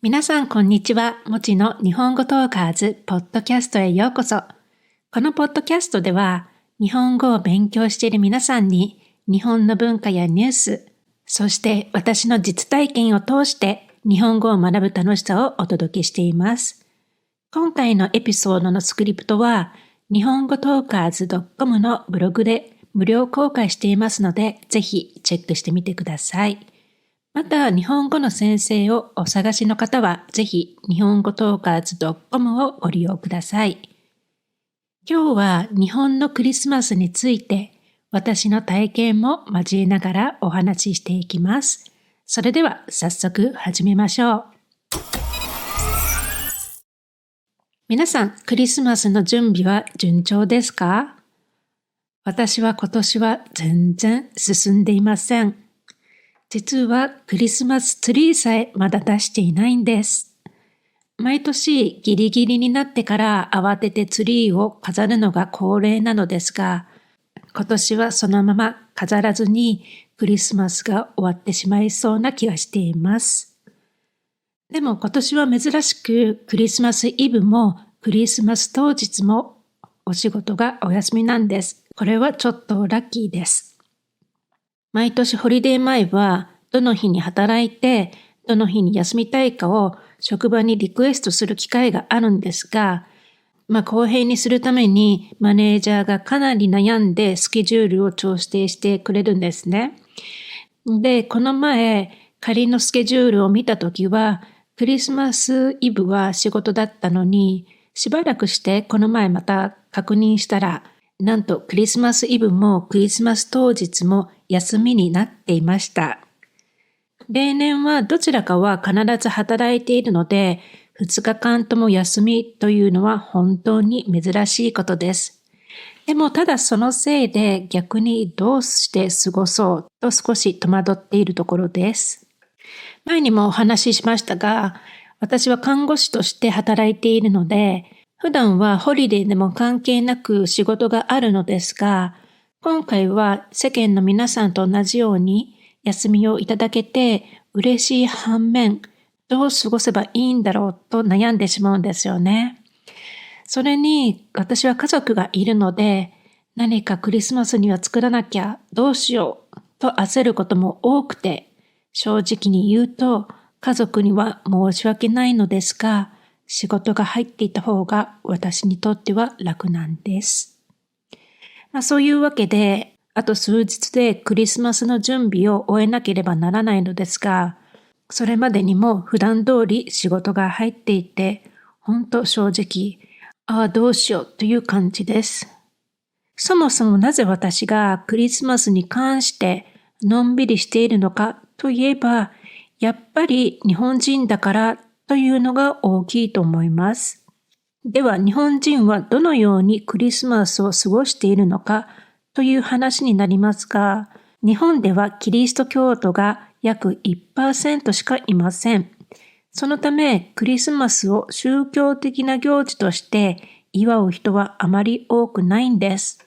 皆さんこんにちは。もちの日本語トーカーズポッドキャストへようこそ。このポッドキャストでは日本語を勉強している皆さんに日本の文化やニュース、そして私の実体験を通して日本語を学ぶ楽しさをお届けしています。今回のエピソードのスクリプトは日本語トーカーズ .com のブログで無料公開していますので、ぜひチェックしてみてください。また、日本語の先生をお探しの方は、ぜひ、日本語トーカーズ .com をご利用ください。今日は日本のクリスマスについて、私の体験も交えながらお話ししていきます。それでは、早速始めましょう。皆さん、クリスマスの準備は順調ですか？私は今年は全然進んでいません。実はクリスマスツリーさえまだ出していないんです。毎年ギリギリになってから慌ててツリーを飾るのが恒例なのですが、今年はそのまま飾らずにクリスマスが終わってしまいそうな気がしています。でも今年は珍しくクリスマスイブもクリスマス当日もお仕事がお休みなんです。これはちょっとラッキーです。毎年ホリデー前はどの日に働いてどの日に休みたいかを職場にリクエストする機会があるんですが、公平にするためにマネージャーがかなり悩んでスケジュールを調整してくれるんですね。で、この前仮のスケジュールを見たときはクリスマスイブは仕事だったのに、しばらくしてこの前また確認したら、なんとクリスマスイブもクリスマス当日も休みになっていました。例年はどちらかは必ず働いているので、2日間とも休みというのは本当に珍しいことです。でもただそのせいで逆にどうして過ごそうと少し戸惑っているところです。前にもお話ししましたが、私は看護師として働いているので、普段はホリデーでも関係なく仕事があるのですが、今回は世間の皆さんと同じように休みをいただけて嬉しい反面、どう過ごせばいいんだろうと悩んでしまうんですよね。それに私は家族がいるので、何かクリスマスには作らなきゃどうしようと焦ることも多くて、正直に言うと家族には申し訳ないのですが、仕事が入っていた方が私にとっては楽なんです。そういうわけで、あと数日でクリスマスの準備を終えなければならないのですが、それまでにも普段通り仕事が入っていて、本当正直、どうしようという感じです。そもそもなぜ私がクリスマスに関してのんびりしているのかといえば、やっぱり日本人だからというのが大きいと思います。では日本人はどのようにクリスマスを過ごしているのかという話になりますが、日本ではキリスト教徒が約 1% しかいません。そのためクリスマスを宗教的な行事として祝う人はあまり多くないんです。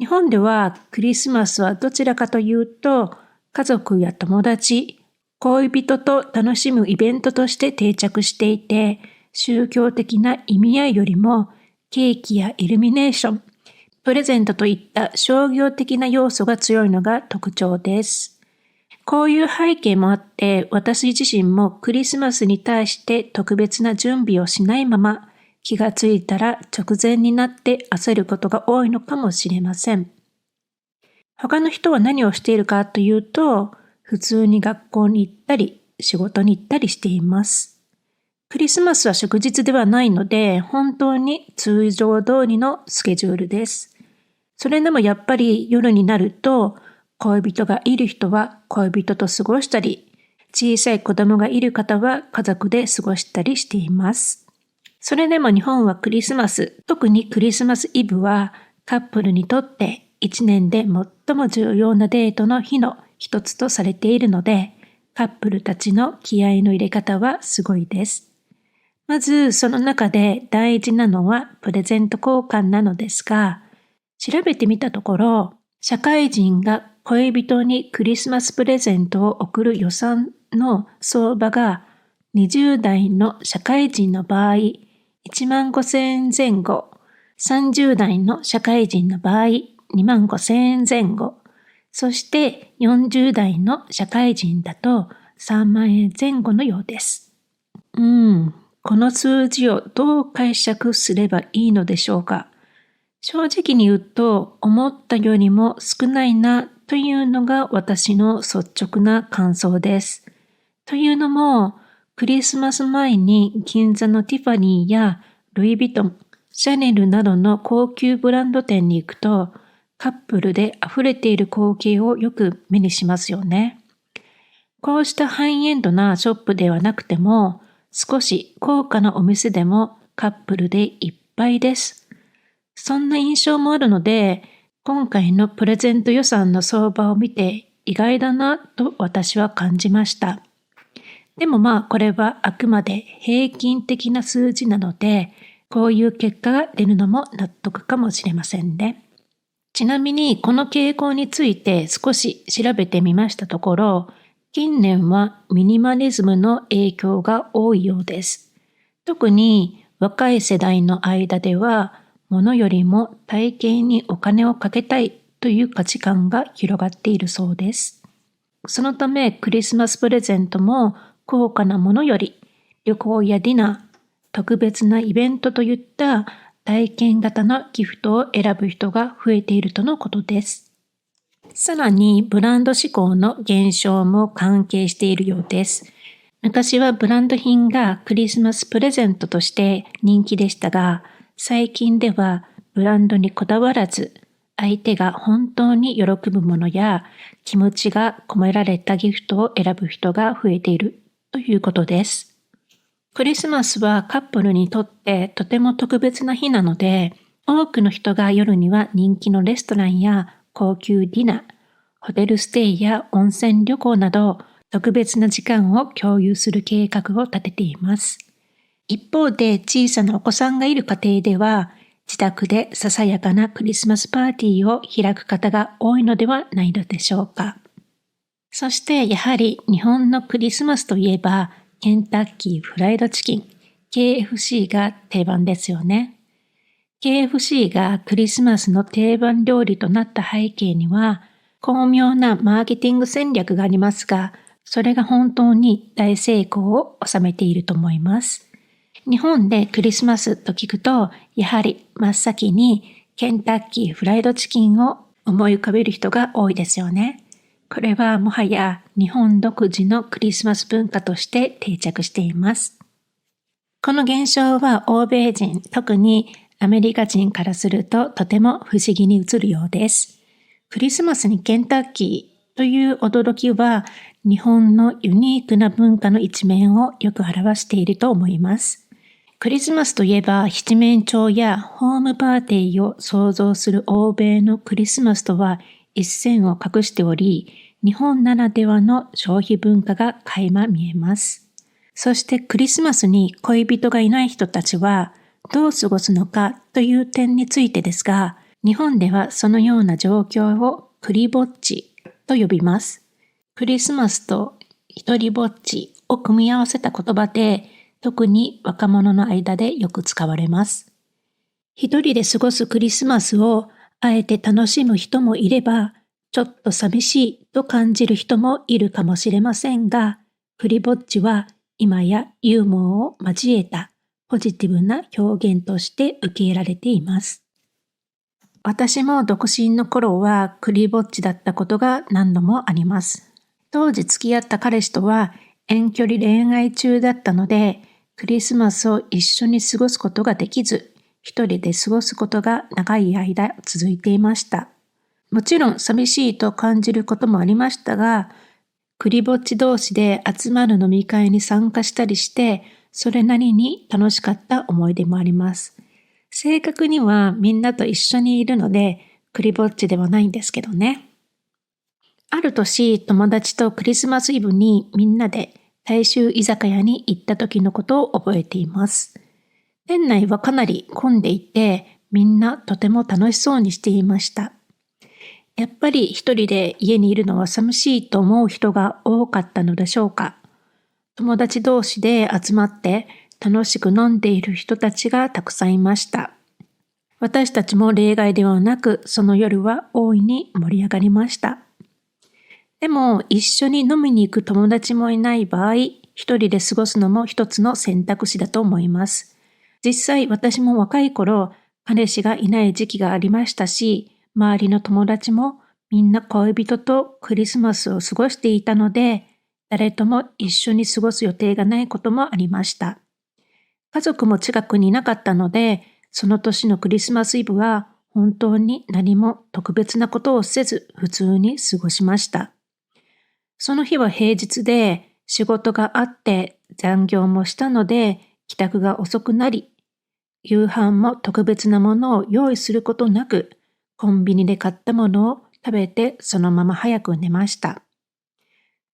日本ではクリスマスはどちらかというと、家族や友達、恋人と楽しむイベントとして定着していて、宗教的な意味合いよりもケーキやイルミネーション、プレゼントといった商業的な要素が強いのが特徴です。こういう背景もあって、私自身もクリスマスに対して特別な準備をしないまま、気がついたら直前になって焦ることが多いのかもしれません。他の人は何をしているかというと、普通に学校に行ったり、仕事に行ったりしています。クリスマスは祝日ではないので、本当に通常通りのスケジュールです。それでもやっぱり夜になると、恋人がいる人は恋人と過ごしたり、小さい子供がいる方は家族で過ごしたりしています。それでも日本はクリスマス、特にクリスマスイブはカップルにとって1年で最も重要なデートの日の一つとされているので、カップルたちの気合の入れ方はすごいです。まずその中で大事なのはプレゼント交換なのですが、調べてみたところ、社会人が恋人にクリスマスプレゼントを贈る予算の相場が20代の社会人の場合、15,000円前後、30代の社会人の場合、25,000円前後、そして40代の社会人だと3万円前後のようです。この数字をどう解釈すればいいのでしょうか。正直に言うと、思ったよりも少ないなというのが私の率直な感想です。というのも、クリスマス前に銀座のティファニーやルイ・ヴィトン、シャネルなどの高級ブランド店に行くと、カップルで溢れている光景をよく目にしますよね。こうしたハイエンドなショップではなくても、少し高価なお店でもカップルでいっぱいです。そんな印象もあるので、今回のプレゼント予算の相場を見て意外だなと私は感じました。でもこれはあくまで平均的な数字なので、こういう結果が出るのも納得かもしれませんね。ちなみにこの傾向について少し調べてみましたところ、近年はミニマリズムの影響が多いようです。特に若い世代の間では、物よりも体験にお金をかけたいという価値観が広がっているそうです。そのためクリスマスプレゼントも高価なものより旅行やディナー、特別なイベントといった体験型のギフトを選ぶ人が増えているとのことです。さらにブランド志向の減少も関係しているようです。昔はブランド品がクリスマスプレゼントとして人気でしたが、最近ではブランドにこだわらず、相手が本当に喜ぶものや気持ちが込められたギフトを選ぶ人が増えているということです。クリスマスはカップルにとってとても特別な日なので、多くの人が夜には人気のレストランや高級ディナー、ホテルステイや温泉旅行など特別な時間を共有する計画を立てています。一方で小さなお子さんがいる家庭では自宅でささやかなクリスマスパーティーを開く方が多いのではないのでしょうか。そしてやはり日本のクリスマスといえばケンタッキーフライドチキン KFC が定番ですよね。KFC がクリスマスの定番料理となった背景には巧妙なマーケティング戦略がありますが、それが本当に大成功を収めていると思います。日本でクリスマスと聞くと、やはり真っ先にケンタッキーフライドチキンを思い浮かべる人が多いですよね。これはもはや日本独自のクリスマス文化として定着しています。この現象は欧米人、特にアメリカ人からするととても不思議に映るようです。クリスマスにケンタッキーという驚きは日本のユニークな文化の一面をよく表していると思います。クリスマスといえば七面鳥やホームパーティーを想像する欧米のクリスマスとは一線を画しており、日本ならではの消費文化が垣間見えます。そしてクリスマスに恋人がいない人たちはどう過ごすのかという点についてですが、日本ではそのような状況をクリぼっちと呼びます。クリスマスと一人ぼっちを組み合わせた言葉で、特に若者の間でよく使われます。一人で過ごすクリスマスをあえて楽しむ人もいれば、ちょっと寂しいと感じる人もいるかもしれませんが、クリぼっちは今やユーモアを交えたポジティブな表現として受け入れられています。私も独身の頃はクリぼっちだったことが何度もあります。当時付き合った彼氏とは遠距離恋愛中だったので、クリスマスを一緒に過ごすことができず、一人で過ごすことが長い間続いていました。もちろん寂しいと感じることもありましたが、クリぼっち同士で集まる飲み会に参加したりして、それなりに楽しかった思い出もあります。正確にはみんなと一緒にいるので、クリぼっちではないんですけどね。ある年、友達とクリスマスイブにみんなで大衆居酒屋に行った時のことを覚えています。店内はかなり混んでいて、みんなとても楽しそうにしていました。やっぱり一人で家にいるのは寂しいと思う人が多かったのでしょうか。友達同士で集まって楽しく飲んでいる人たちがたくさんいました。私たちも例外ではなく、その夜は大いに盛り上がりました。でも、一緒に飲みに行く友達もいない場合、一人で過ごすのも一つの選択肢だと思います。実際、私も若い頃、彼氏がいない時期がありましたし、周りの友達もみんな恋人とクリスマスを過ごしていたので、誰とも一緒に過ごす予定がないこともありました。家族も近くにいなかったので、その年のクリスマスイブは本当に何も特別なことをせず普通に過ごしました。その日は平日で仕事があって残業もしたので帰宅が遅くなり、夕飯も特別なものを用意することなく、コンビニで買ったものを食べてそのまま早く寝ました。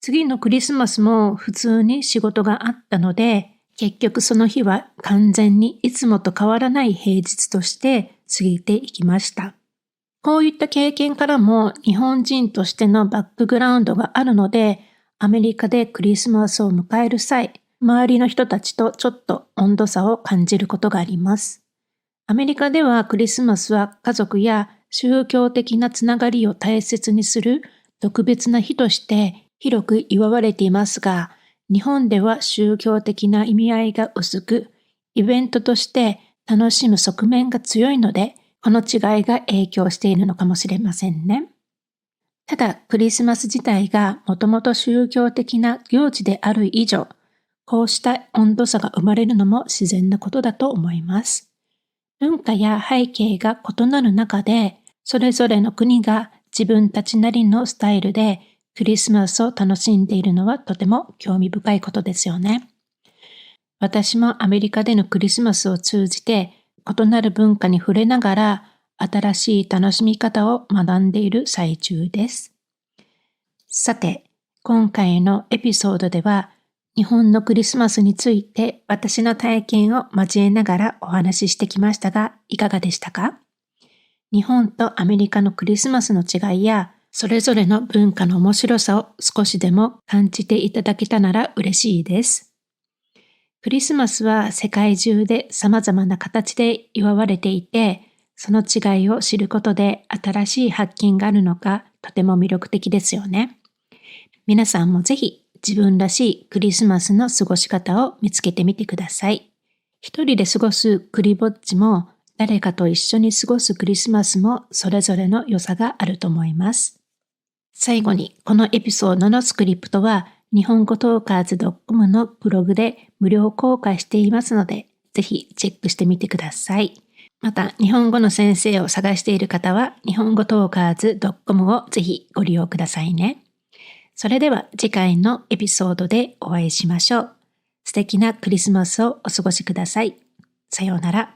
次のクリスマスも普通に仕事があったので、結局その日は完全にいつもと変わらない平日として過ぎていきました。こういった経験からも日本人としてのバックグラウンドがあるので、アメリカでクリスマスを迎える際、周りの人たちとちょっと温度差を感じることがあります。アメリカではクリスマスは家族や宗教的なつながりを大切にする特別な日として広く祝われていますが、日本では宗教的な意味合いが薄く、イベントとして楽しむ側面が強いので、この違いが影響しているのかもしれませんね。ただ、クリスマス自体がもともと宗教的な行事である以上、こうした温度差が生まれるのも自然なことだと思います。文化や背景が異なる中で、それぞれの国が自分たちなりのスタイルでクリスマスを楽しんでいるのはとても興味深いことですよね。私もアメリカでのクリスマスを通じて異なる文化に触れながら新しい楽しみ方を学んでいる最中です。さて、今回のエピソードでは日本のクリスマスについて私の体験を交えながらお話ししてきましたが、いかがでしたか？日本とアメリカのクリスマスの違いやそれぞれの文化の面白さを少しでも感じていただけたなら嬉しいです。クリスマスは世界中で様々な形で祝われていて、その違いを知ることで新しい発見があるのがとても魅力的ですよね。皆さんもぜひ自分らしいクリスマスの過ごし方を見つけてみてください。一人で過ごすクリぼっちも誰かと一緒に過ごすクリスマスもそれぞれの良さがあると思います。最後に、このエピソードのスクリプトは日本語トーカーズ .com のブログで無料公開していますので、ぜひチェックしてみてください。また、日本語の先生を探している方は、日本語トーカーズ .com をぜひご利用くださいね。それでは次回のエピソードでお会いしましょう。素敵なクリスマスをお過ごしください。さようなら。